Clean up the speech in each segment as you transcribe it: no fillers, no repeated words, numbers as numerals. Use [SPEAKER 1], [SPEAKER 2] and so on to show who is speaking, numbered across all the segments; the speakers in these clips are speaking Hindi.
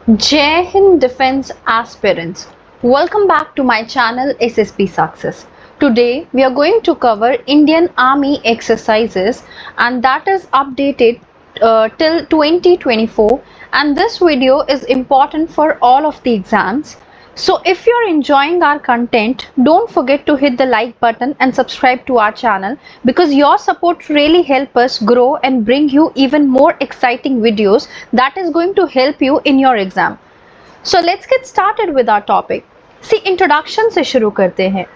[SPEAKER 1] Jai Hind Defense Aspirants. Welcome back to my channel SSP Success. Today we are going to cover Indian Army exercises and that is updated till 2024, and this video is important for all of the exams. So if you're enjoying our content, don't forget to hit the like button and subscribe to our channel because your support really helps us grow and bring you even more exciting videos that is going to help you in your exam. So let's get started with our topic. See, introduction से शुरू करते हैं।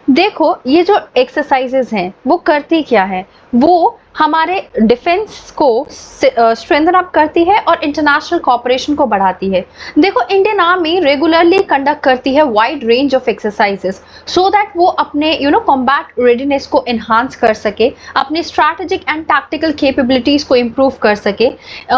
[SPEAKER 1] देखो, ये जो एक्सरसाइजेज हैं वो करती क्या है, वो हमारे डिफेंस को स्ट्रेंथन अप करती है और इंटरनेशनल कोऑपरेशन को बढ़ाती है। देखो, इंडियन आर्मी रेगुलरली कंडक्ट करती है wide range of exercises so that वो अपने कॉम्बैट रेडीनेस को एनहांस कर सके, अपनी स्ट्रैटेजिक एंड टैक्टिकल कैपेबिलिटीज को इम्प्रूव कर सके,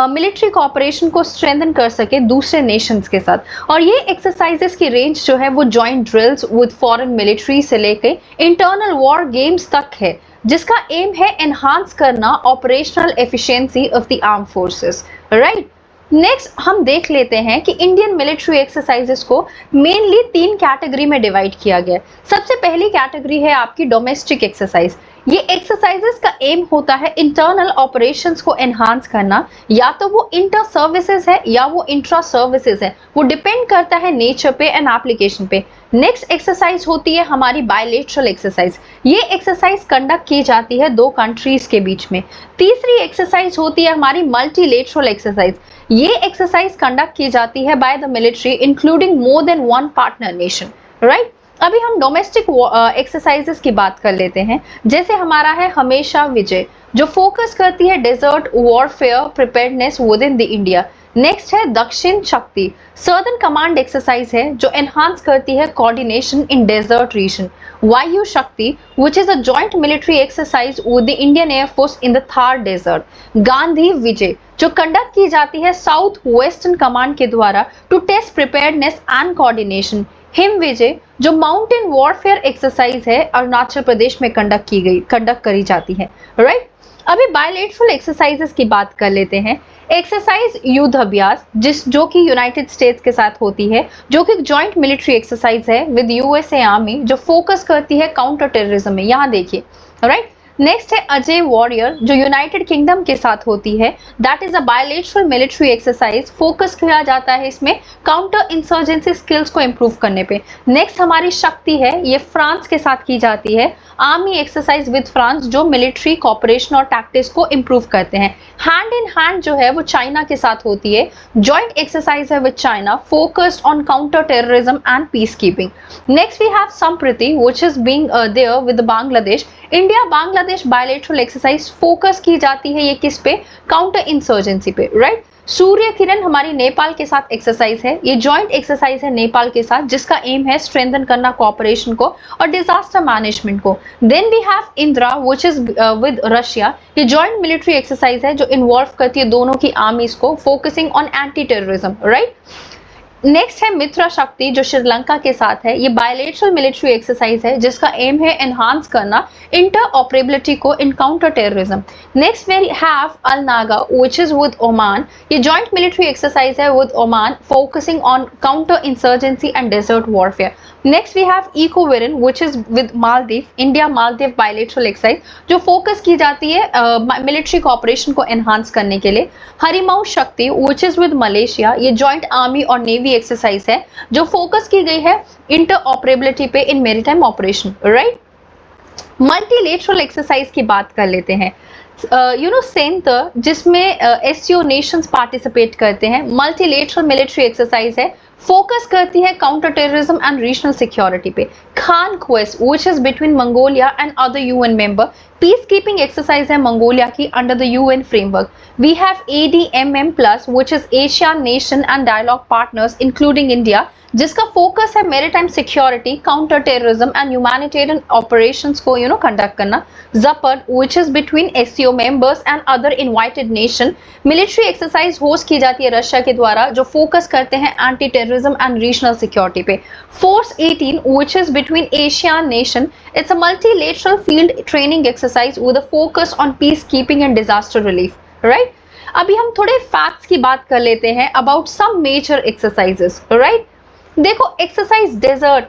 [SPEAKER 1] मिलिट्री कोऑपरेशन को स्ट्रेंथन कर सके दूसरे नेशंस के साथ। और ये एक्सरसाइजेस की रेंज जो है वो joint drills with foreign military से लेके इंटरनल वॉर गेम्स तक है, जिसका एम है एनहांस करना operational efficiency of the arm forces. Right, next हम देख लेते हैं कि इंडियन मिलिट्री एक्सरसाइजेस को मेनली 3 कैटेगरी में डिवाइड किया गया है। सबसे पहली कैटेगरी है आपकी डोमेस्टिक एक्सरसाइज। ये एक्सरसाइजेस का एम होता है इंटरनल ऑपरेशंस को एनहांस करना, या तो वो इंटर सर्विसेज है या वो इंट्रा सर्विसेज है, वो डिपेंड करता है नेचर पे एंड एप्लीकेशन पे। नेक्स्ट एक्सरसाइज होती है हमारी बायलेटरल एक्सरसाइज। ये एक्सरसाइज कंडक्ट की जाती है 2 कंट्रीज के बीच में। तीसरी एक्सरसाइज होती है हमारी मल्टीलेटरल एक्सरसाइज। ये एक्सरसाइज कंडक्ट की जाती है by the military including more than 1 partner nation. Right, अभी हम डोमेस्टिक एक्सरसाइजेस की बात कर लेते हैं। जैसे हमारा है हमेशा विजय, जो फोकस करती है desert warfare preparedness with in the India. Next है दक्षिण शक्ति, सर्दर्न कमांड एक्सरसाइज है जो एनहांस करती है कोऑर्डिनेशन इन डेजर्ट रीजन। वायु शक्ति, which is a joint military exercise with the Indian Air Force in the Thar Desert. Gandhi विजय, जो कंडक्ट की जाती है साउथ वेस्टर्न कमांड के द्वारा to test preparedness and coordination. Him Vijay, जो माउंटेन वॉरफेयर एक्सरसाइज है, अरुणाचल प्रदेश में कंडक्ट करी जाती है। राइट, अभी बायलेटरल एक्सरसाइजेस की बात कर लेते हैं। एक्सरसाइज युद्ध अभ्यास, जो कि यूनाइटेड स्टेट्स के साथ होती है, जो कि जॉइंट मिलिट्री एक्सरसाइज है विद यूएसए आर्मी, जो फोकस करती है काउंटर टेररिज्म में। यहाँ देखिए। राइट, नेक्स्ट है अजय वॉरियर, जो यूनाइटेड किंगडम के साथ होती है। That is a bilateral military exercise. Focus किया जाता है इसमें काउंटर इंसर्जेंसी स्किल्स को इंप्रूव करने पे। नेक्स्ट हमारी शक्ति है, ये फ्रांस के साथ की जाती है। आर्मी एक्सरसाइज विद फ्रांस, जो मिलिट्री कॉपरेशन और टैक्टिक्स को इंप्रूव करते हैं। हैंड इन हैंड जो है वो चाइना के साथ होती है। जॉइंट एक्सरसाइज है with China, focused on counter terrorism and peace keeping. Next we have Sampriti, which is being there with Bangladesh. India Bangladesh bilateral exercise focus की जाती है ये किस पे, काउंटर इंसर्जेंसी पे। राइट, सूर्य किरण हमारी नेपाल के साथ एक्सरसाइज है। ये जॉइंट एक्सरसाइज है नेपाल के साथ, जिसका एम है स्ट्रेंथन करना कोऑपरेशन को और डिजास्टर मैनेजमेंट को। Then we have Indra, which is with Russia. ये जॉइंट मिलिट्री एक्सरसाइज है जो इन्वॉल्व करती है दोनों की आर्मीज को, focusing on anti terrorism. Right, next है मित्र शक्ति, जो श्रीलंका के साथ है। ये बायलेटरल मिलिट्री एक्सरसाइज है जिसका एम है एनहांस करना इंटर ऑपरेबिलिटी को in counter terrorism. Next we have Al Najah, which is with Oman. ये जॉइंट मिलिट्री एक्सरसाइज है with Oman, focusing on counter insurgency and desert warfare. Next we have Ekuverin, which is with Maldives. India Maldives bilateral exercise, जो फोकस की जाती है मिलिट्री कोऑपरेशन को एनहांस करने के लिए। हरिमाऊ शक्ति, व्हिच इज विद मलेशिया। ये जॉइंट आर्मी और नेवी एक्सरसाइज है जो फोकस की गई है इंटर ऑपरेबिलिटी पे इन maritime operation. Right, multilateral exercise की बात कर लेते हैं। सेंटर, जिसमें एससीओ नेशंस पार्टिसिपेट करते हैं। मल्टीलेटरल मिलिट्री एक्सरसाइज है, फोकस करती है counter terrorism and regional security पे। Khaan Quest, which is between Mongolia and other UN member. Peace keeping exercise है मंगोलिया की under the UN framework. We have ADMM plus, which is Asian nation and dialogue partners including India, जिसका फोकस है maritime security, counter terrorism and humanitarian operations को कंडक्ट करना। जपड, which is between SCO members and other invited nation. Military exercise host की जाती है रशिया के द्वारा, जो फोकस करते हैं anti terrorism and regional security पे। Force 18, which is between Asian nation. It's a multilateral field training exercise with a focus on peacekeeping and disaster relief. Right? अभी हम थोड़े फैक्ट्स की बात कर लेते हैं about some major exercises, right. देखो एक्सरसाइज डेजर्ट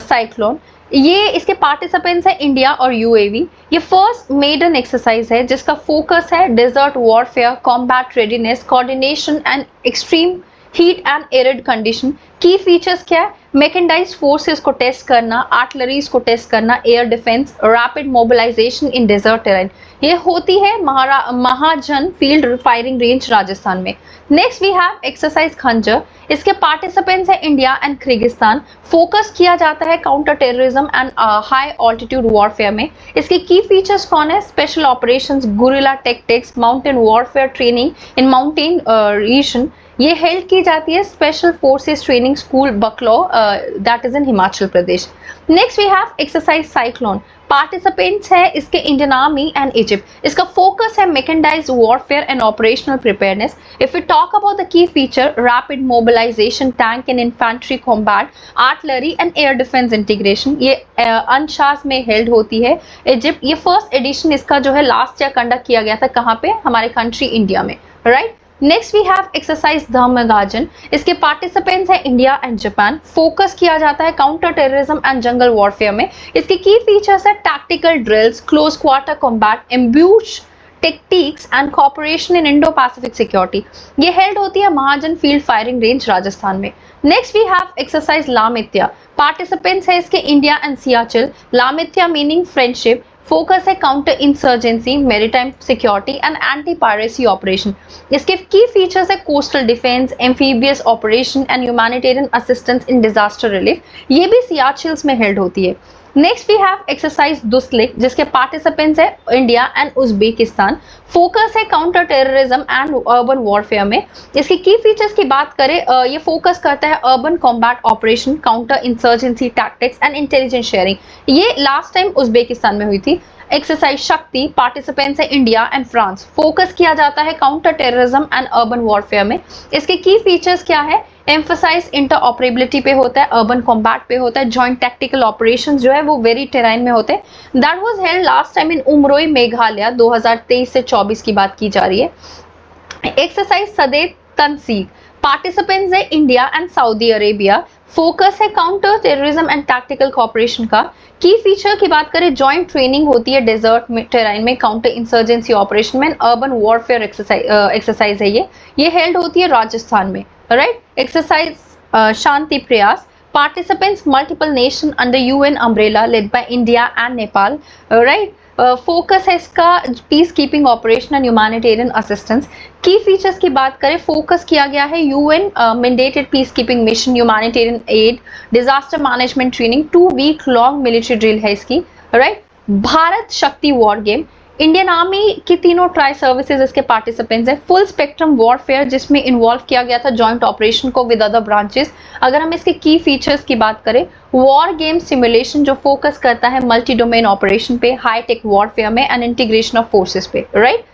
[SPEAKER 1] साइक्लोन, ये इसके पार्टिसिपेंट्स है इंडिया और यूएवी। ये फर्स्ट मेडन एक्सरसाइज है जिसका फोकस है desert warfare, combat readiness, coordination and extreme heat and arid condition. Key features क्या है? मैकेनाइज्ड फोर्सेस को टेस्ट करना, आर्टिलरीज को टेस्ट करना, air defence, rapid mobilisation in desert terrain. ये होती है Mahajan field firing range Rajasthan में। नेक्स्ट वी हैव एक्सरसाइज खंजर, इसके पार्टिसिपेंट्स है इंडिया एंड किर्गिस्तान। फोकस किया जाता है counter terrorism and high altitude warfare में। इसके की फीचर्स कौन है? Special operations, guerrilla tactics, mountain warfare training in mountain region. ये हेल्ड की जाती है special forces training school Bakloh, that is in Himachal Pradesh. Next we have exercise cyclone, participants है इसके इंडियन आर्मी एंड इजिप्ट। इसका फोकस है mechanised warfare and operational preparedness. If you talk about the key feature, rapid mobilisation, tank and infantry combat, artillery and air defence integration. ये अंशास में हेल्ड होती है इजिप्ट। ये फर्स्ट एडिशन इसका जो है लास्ट ईयर कंडक्ट किया गया था, कहाँ पे? हमारे कंट्री इंडिया में, right. Next we have exercise धर्मगाजन, इसके पार्टिसिपेंट्स है इंडिया एंड जापान। फोकस किया जाता है counter terrorism and jungle warfare में। इसके की फीचर्स है tactical drills, close quarter combat, ambush tactics and cooperation in Indo Pacific security. ये हेल्ड होती है Mahajan field firing range Rajasthan में। Next we have exercise Lamitiye, participants है इसके India and Seychelles. Lamitiye meaning friendship. Focus है counter insurgency, maritime security and anti piracy operation. इसके की फीचर्स है coastal defence, amphibious operation and humanitarian assistance in disaster relief. ये भी सियाचिल्स में हेल्ड होती है। नेक्स्ट वी हैव एक्सरसाइज दुस्लिक, जिसके पार्टिसिपेंट्स है इंडिया एंड उज्बेकिस्तान। फोकस है counter terrorism and urban warfare में। इसकी की फीचर्स की बात करें, ये फोकस करता है urban combat operation, counter insurgency tactics and intelligence sharing. ये लास्ट टाइम उज्बेकिस्तान में हुई थी। एक्सरसाइज शक्ति, पार्टिसिपेंट्स है इंडिया एंड फ्रांस। फोकस किया जाता है counter terrorism and urban warfare में। इसके की फीचर्स क्या है? एम्फसाइज इंटर ऑपरेबिलिटी पे होता है, अर्बन कॉम्बैट पे होता है, जॉइंट टैक्टिकल ऑपरेशंस जो है वो वेरी टेराइन में होते हैं। That was held last time in Umroi Meghalaya, 2023 से 24 की बात की जा रही है। एक्सरसाइज सदैव तनसीक, पार्टिसिपेंट्स है India and Saudi Arabia. Focus है counter terrorism and tactical cooperation का। की फीचर की बात करें, जॉइंट ट्रेनिंग होती है डेजर्ट में, टेराइन में, काउंटर इंसर्जेंसी ऑपरेशन में, अर्बन वॉरफेयर एक्सरसाइज है ये हेल्ड होती है राजस्थान में, right. Exercise Shanti Prayas, participants multiple nation under UN umbrella led by India and Nepal, right. Focus है इसका peace keeping operation and humanitarian assistance. Key features की बात करें, फोकस किया गया है UN mandated peace keeping mission, humanitarian aid, disaster management training, 2 week long military drill है इसकी, राइट। भारत शक्ति वॉर गेम, इंडियन आर्मी की तीनों ट्राई सर्विसेज इसके पार्टिसिपेंट्स हैं। फुल स्पेक्ट्रम वॉरफेयर जिसमें इन्वॉल्व किया गया था जॉइंट ऑपरेशन को विद अदर ब्रांचेस। अगर हम इसके की फीचर्स की बात करें, वॉर गेम सिमुलेशन जो फोकस करता है मल्टी डोमेन ऑपरेशन पे, हाई टेक वॉरफेयर में एंड इंटीग्रेशन ऑफ फोर्सेस पे, right.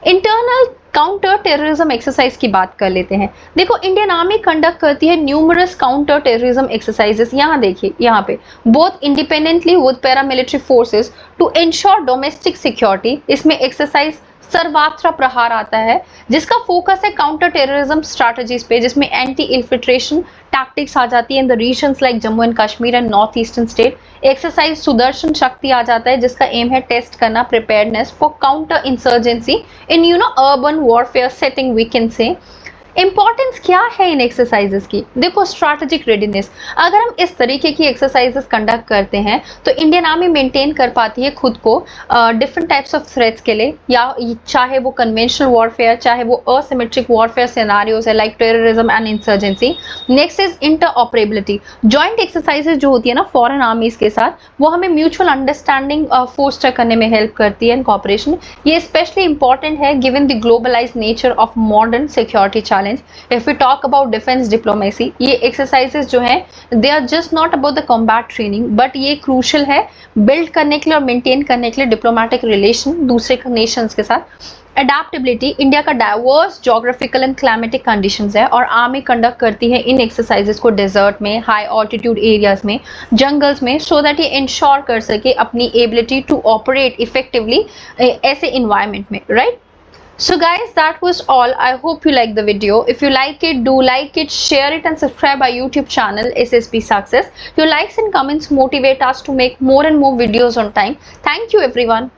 [SPEAKER 1] Internal counter terrorism exercise की बात कर लेते हैं। देखो इंडियन आर्मी कंडक्ट करती है न्यूमरस काउंटर टेररिज्म एक्सरसाइजेस। यहाँ देखिए, यहाँ पे both independently with paramilitary forces to ensure domestic security. इसमें एक्सरसाइज सर्वात्रा प्रहार आता है जिसका फोकस है काउंटर टेररिज्म स्ट्रैटेजीज पे, जिसमें एंटी इन्फिल्ट्रेशन टैक्टिक्स आ जाती है in the regions like Jammu and Kashmir and north eastern state. Exercise Sudarshan Shakti आ जाता है जिसका एम है टेस्ट करना preparedness for counter insurgency in urban warfare setting, we can say. Importance क्या है इन एक्सरसाइजेस की? देखो स्ट्रैटेजिक रेडीनेस, अगर हम इस तरीके की एक्सरसाइजेस कंडक्ट करते हैं तो इंडियन आर्मी मेंटेन कर पाती है खुद को डिफरेंट टाइप्स ऑफ थ्रेट्स के लिए, या चाहे वो कन्वेंशनल वॉरफेयर, चाहे वो असिमेट्रिक वॉरफेयर सिनेरियोज है like terrorism and insurgency. Next is inter operability, joint exercises जो होती है ना फॉरेन आर्मीज के साथ, वो हमें म्यूचुअल अंडरस्टैंडिंग फोस्टर करने में हेल्प करती है इन कॉपरेशन। ये स्पेशली इंपॉर्टेंट है given the globalise nature of modern security challenge. If we talk about defense diplomacy, ये exercises जो हैं they are just not about the combat training, but ये crucial है build करने के लिए और maintain करने के लिए diplomatic relation दूसरे nations के साथ। Adaptability, इंडिया का diverse geographical and climatic conditions है और आर्मी कंडक्ट करती है इन एक्सरसाइजेस को डेजर्ट में, हाई ऑल्टीट्यूड एरियाज में, जंगल्स में, सो दैट ये इंश्योर कर सके अपनी एबिलिटी टू ऑपरेट इफेक्टिवली ऐसे इन्वायरमेंट में, right. So guys, that was all. I hope you like the video. If you like it, do like it, share it and subscribe our YouTube channel SSP Success. Your likes and comments motivate us to make more and more videos on time. Thank you everyone.